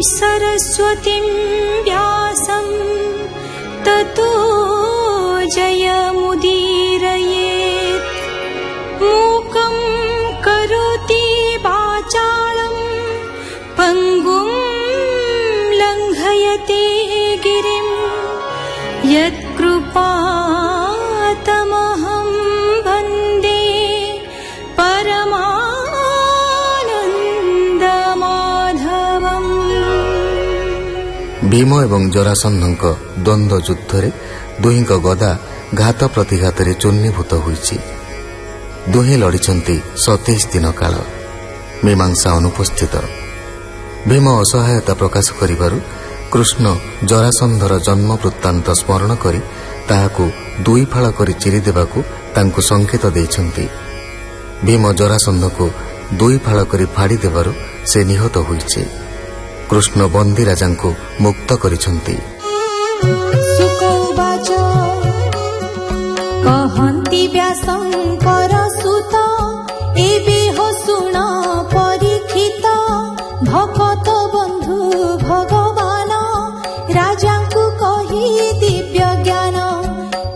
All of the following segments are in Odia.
सरस्वतीं व्यासं ततो जयमुदीरयेत्। मूकं करोति वाचालं पङ्गुं लङ्घयते गिरिं यत्कृपातमहं वन्दे परमानन्दमाधवम्। भीम एवं जरासन्धଙ୍କ द्वंद्व युद्धरे दुहींक गदा घात प्रतिघात चूर्णीभूत होईछि। दुहें लड़िछन्ति 27 दिन काल। मीमांसा अनुपस्थित। भीम असहायता प्रकाश करिबारु कृष्ण जरासन्धर जन्म वृत्तांत स्मरण करी ताहाकु दुई फाळ करी चिरी देबाकु तांकु संकेत दैछन्ति। भीम जरासन्धकु दुई फाळ करी फाड़ी देबारु से निहत होईछि। कृष्ण बंदी राजांकु मुक्त करिछन्ति। सुकौवाच कहन्ति व्यासंकर सुत एबे हो सुण परीक्षित। भक्त बंधु भगवान राजांकु कहि दिव्य ज्ञान।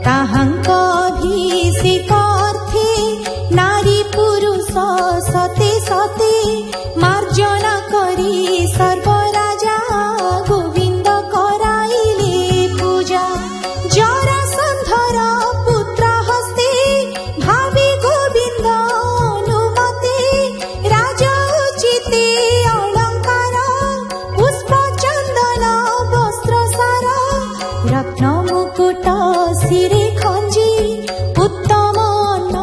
ताहांक अभिषेकार्थे नारी पुरुष सते सते मार्जना करी सर्व राजा गोविंद कराइले पूजा। जरासन्धर पुत्र हस्ते भावी गोविंद अनुमते राजा उचिते अलंकार पुष्प चंदन वस्त्र सार रत्न मुकुट शिरे खंजी उत्तम अन्न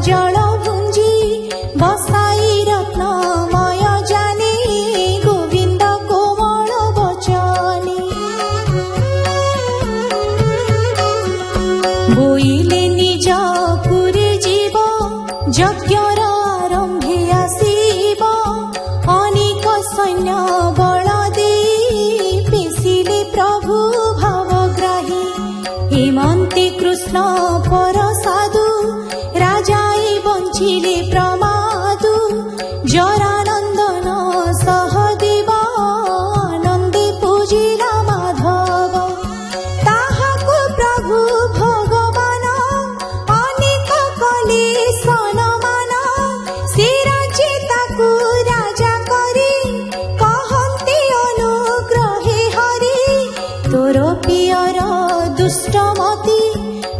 जल भुंजी बसाई रत्नमय जाने गोविंद कोमल वचने। बोइले निज पुरी जीव यज्ञर आरंभे आसीब। अनेक सैन्य बल दे पेशिले प्रभु भावग्राही। हेमन्ते कृष्ण पर साधु राजाई बंचिले प्रमादु। जरानंदन सहदेव आनंदे पूजिला माधव। ताहाकु प्रभु भगवान अनेक कले सनमान। से राज्ये ताकु राजा करी कहन्ति अनुग्रहे हरि। तोर पियर दुष्टमती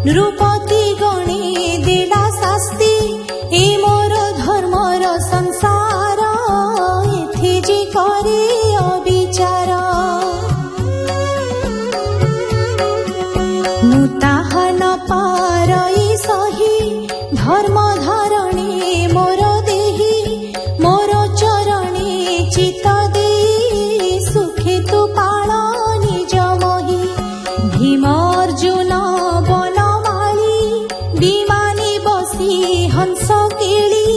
नृपति गणे देला शास्ति। ए मोर धर्मर संसार एथे जे करे अविचार। मुताहा न पारई सही धर्म धारणे मोर देही। मोर चरणे चित दे सुखे तु पाळ निज मोहि। भीम अर्जुन बनमाली विमाने बसी हंस केली।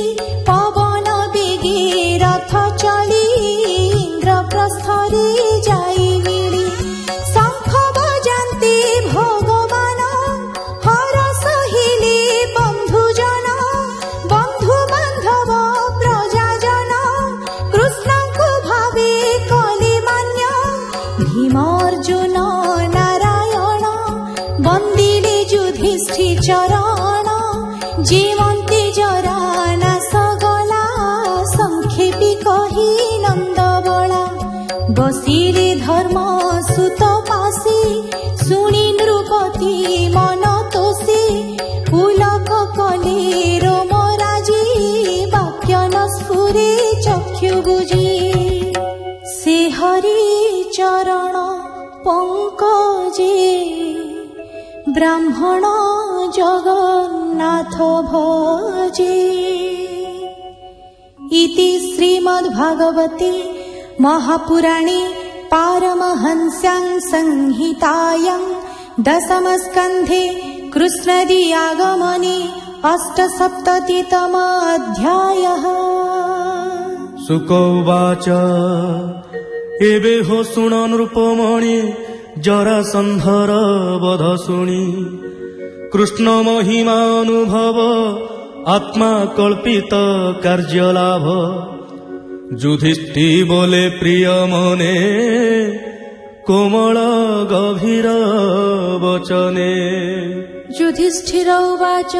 पवन बेगे रथ चली इंद्रप्रस्थरे जाई मिली। शंख बजान्ते भगवान हर सहिले बंधुजन। बंधु बांधव प्रजाजन कृष्णଙ୍କୁ भावे कले मान्य। भीम अर्जुन नारायण बंदिले युधिष्ठिर चरण। जीवन्ते जरा नाश गला संक्षेपी कही नंद बला। बसिले धर्म सुत पासे सुनी नृपति मन तोषे। पुलक कले रोम राजी वाक्य न स्फुरे चक्षु बुझे। से हरि चरण पंकजे ब्राह्मण जगन्नाथ भजे। इति श्रीमद्भागवते महापुराणे पारमहंस्यां संहितायां दशमस्कन्धे कृष्णादिआगमने 870तम अध्यायः। सुकौवाच एबे हो सुण नृपमणि जरासन्धर वध शुणि। कृष्ण महिमानुभव आत्मा कल्पित कार्यलाभ। ଯୁଧିଷ୍ଠି ବୋଲେ ପ୍ରିୟ ମନେ କୋମଳ ଗଭୀର ବଚନେ। ଯୁଧିଷ୍ଠିର ଉବାଚ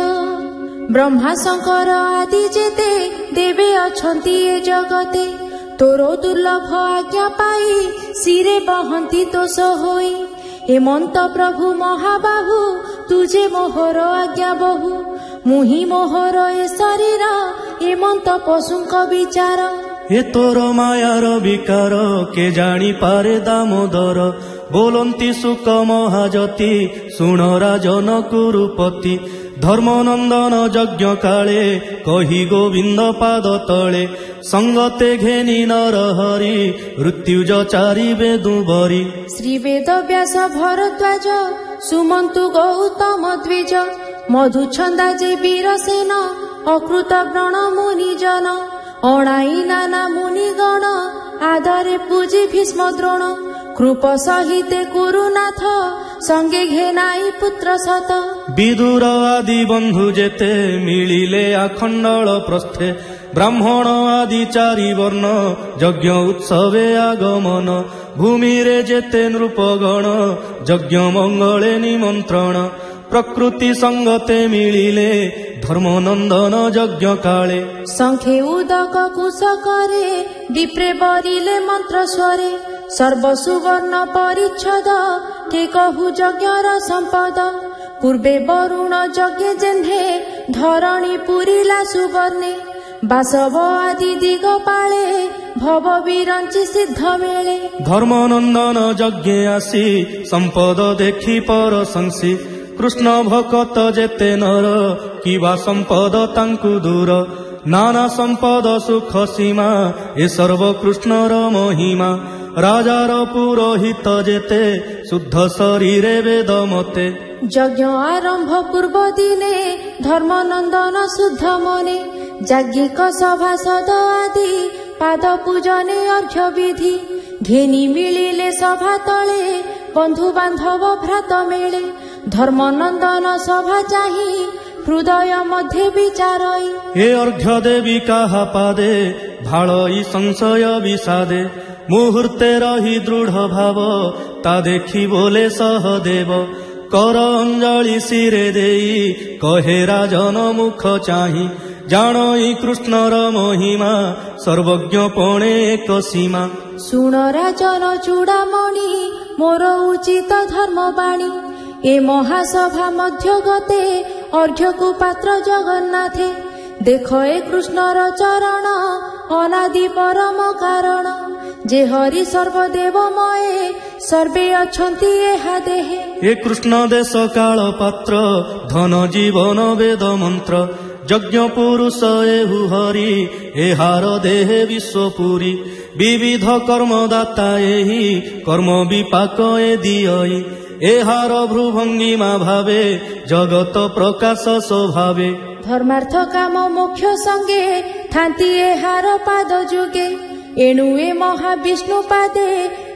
ବ୍ରହ୍ମା ଶଙ୍କର ଆଦି ଯେତେ ଦେବେ ଅଛନ୍ତି ଏ ଜଗତେ, ତୋର ଦୁର୍ଲଭ ଆଜ୍ଞା ପାଇ ଶିରେ ବହନ୍ତି ଦୋଷ ହୋଇ। ହେମନ୍ତ ପ୍ରଭୁ ମହାବାହୁ ତୁଝେ ମୋହର ଆଜ୍ଞା ବହୁ, ମୁହିଁ ମୋହର ଏ ଶରୀର ହେମନ୍ତ ପଶୁଙ୍କ ବିଚାର। ଏ ତୋର ମାୟାର ବିକାର କେ ଜାଣିପାରେ ଦାମୋଦର, ବୋଲନ୍ତି ସୁକ ମହାଜତି ଶୁଣ ରାଜନ କୁରୁପତି। ଧର୍ମନନ୍ଦନ ଯଜ୍ଞ କାଳେ କହି ଗୋବିନ୍ଦ ପାଦ ତଳେ, ସଙ୍ଗତେ ଘେନି ନର ହରି ମୃତ୍ୟୁଜ ଚାରିବେ ଦୁବରି। ଶ୍ରୀ ବେଦ ବ୍ୟାସ ଭରଦ୍ୱାଜ ସୁମନ୍ତୁ ଗୌତମ ଦ୍ୱିଜ, ମଧୁଛନ୍ଦା ଯେ ବୀରସେନ ଅକୃତ ବ୍ରଣ ମୁନିଜନ। ଅଣାଇ ନାନା ମୁନିଗଣ ଆଦରେ ପୂଜି ଭୀଷ୍ମ ଦ୍ରୋଣ, କୃପ ସହିତେ କୁରୁନାଥ ସଙ୍ଗେ ଘେନାଇ ପୁତ୍ର ସତ। ବିଦୁର ଆଦି ବନ୍ଧୁ ଯେତେ ମିଳିଲେ ଆଖଣ୍ଡଳ ପ୍ରସ୍ଥେ, ବ୍ରାହ୍ମଣ ଆଦି ଚାରି ବର୍ଣ୍ଣ ଯଜ୍ଞ ଉତ୍ସବେ ଆଗମନ। ଭୂମିରେ ଯେତେ ନୃପଗଣ ଯଜ୍ଞ ମଙ୍ଗଳେ ନିମନ୍ତ୍ରଣ, ପ୍ରକୃତି ସଙ୍ଗତେ ମିଳିଲେ ଧର୍ମନନ୍ଦନ ଯଜ୍ଞ କାଳେ। ଶଙ୍ଖେ ଉଦକ କୁଶକରେ ବିପ୍ରେ ବରିଲେ ମନ୍ତ୍ର ସ୍ୱରେ, ସର୍ବ ସୁବର୍ଣ୍ଣ ପରିଚ୍ଛଦ କେ କହୁ ଯଜ୍ଞର ସମ୍ପଦ। ପୂର୍ବେ ବରୁଣ ଯଜ୍ଞ ଯେହ୍ନେ ଧରଣୀ ପୁରିଲା ସୁବର୍ଣ୍ଣେ, ବାସବ ଆଦି ଦିଗ ପାଳେ ଭବ ବିରଞ୍ଚି ସିଦ୍ଧ ମିଳେ। ଧର୍ମନନ୍ଦନ ଯଜ୍ଞେ ଆସି ସମ୍ପଦ ଦେଖି ପରଶଂସି, କୃଷ୍ଣ ଭକତ ଯେତେ ନର କିବା ସମ୍ପଦ ତାଙ୍କୁ ଦୂର। ନାନା ସମ୍ପଦ ସୁଖ ସୀମା ଏ ସର୍ବ କୃଷ୍ଣର ମହିମା, ରାଜାର ପୁରୋହିତ ଯେତେ ଶୁଦ୍ଧ ଶରୀରେ ବେଦ ମତେ। ଯଜ୍ଞ ଆରମ୍ଭ ପୂର୍ବ ଦିନେ ଧର୍ମନନ୍ଦନ ଶୁଦ୍ଧ ମନେ, ଯାଜ୍ଞିକ ସଭାସଦ ଆଦି ପାଦ ପୂଜନେ ଅର୍ଘ୍ୟ ବିଧି। ଘେନି ମିଳିଲେ ସଭା ତଳେ ବନ୍ଧୁ ବାନ୍ଧବ ଭ୍ରାତ ମେଳେ, ଧର୍ମନନ୍ଦନ ସଭା ଚାହିଁ ହୃଦୟ ମଧ୍ୟ ବିଚାରଇ। ଏ ଅର୍ଘ୍ୟ ଦେବୀ କାହା ପାଦେ ଭାଳଇ ସଂଶୟ ବିଷାଦେ, ମୁହୂର୍ତ୍ତେ ରହି ଦୃଢ଼ ଭାବ ତା ଦେଖି ବୋଲେ ସହଦେବ। କର ଅଞ୍ଜଳି ଶିରେ ଦେଇ କହେ ରାଜନ ମୁଖ ଚାହିଁ, ଜାଣଇ କୃଷ୍ଣର ମହିମା ସର୍ବଜ୍ଞ ପଣେ ଏକ ସୀମା। ଶୁଣ ରାଜନ ଚୂଡ଼ାମଣି ମୋର ଉଚିତ ଧର୍ମବାଣୀ, ଏ ମହାସଭା ମଧ୍ୟ ଗତେ ଅର୍ଘ୍ୟକୁ ପାତ୍ର ଜଗନ୍ନାଥେ। ଦେଖ ଏ କୃଷ୍ଣର ଚରଣ ଅନାଦି ପରମ କାରଣ, ଯେ ହରି ସର୍ବଦେବମୟେ ସର୍ବେ ଅଛନ୍ତି ଏହା ଦେହେ। ଏ କୃଷ୍ଣ ଦେଶ କାଳ ପାତ୍ର ଧନ ଜୀବନ ବେଦ ମନ୍ତ୍ର, ଯଜ୍ଞ ପୁରୁଷ ଏହୁ ହରି ଏହାର ଦେହେ ବିଶ୍ୱପୁରୀ। ବିବିଧ କର୍ମଦାତା ଏହି କର୍ମ ବିପାକ ଏ ଦିଅଇ, ଏହାର ଭ୍ରୁଭଙ୍ଗିମା ଭାବେ ଜଗତ ପ୍ରକାଶ ସ୍ୱଭାବେ। ଧର୍ମାର୍ଥ କାମ ମୋକ୍ଷ ସଙ୍ଗେ ଥାନ୍ତି ଏହାର ପାଦ ଯୁଗେ, ଏଣୁ ଏ ମହାବିଷ୍ଣୁ ପାଦେ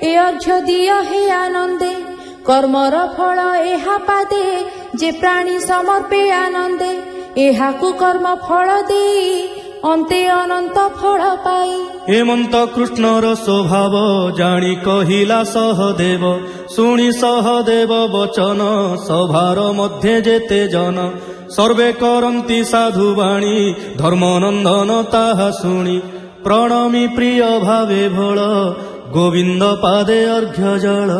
ଏ ଅର୍ଘ୍ୟ ଦିଅ ହେ ଆନନ୍ଦେ। କର୍ମର ଫଳ ଏହା ପାଦେ ଯେ ପ୍ରାଣୀ ସମର୍ପେ ଆନନ୍ଦେ, ଏହାକୁ କର୍ମ ଫଳ ଦେଇ ଅନ୍ତେ ଅନନ୍ତ ଫଳ ପାଇ। ହେମନ୍ତ କୃଷ୍ଣର ସ୍ୱଭାବ ଜାଣି କହିଲା ସହଦେବ, ଶୁଣି ସହଦେବ ବଚନ ସଭାର ମଧ୍ୟେ ଯେତେ ଜନ। ସର୍ବେ କରନ୍ତି ସାଧୁବାଣୀ ଧର୍ମନନ୍ଦନ ତାହା ଶୁଣି, ପ୍ରଣମି ପ୍ରିୟ ଭାବେ ଭୋଳ ଗୋବିନ୍ଦ ପାଦେ ଅର୍ଘ୍ୟ ଜଳ।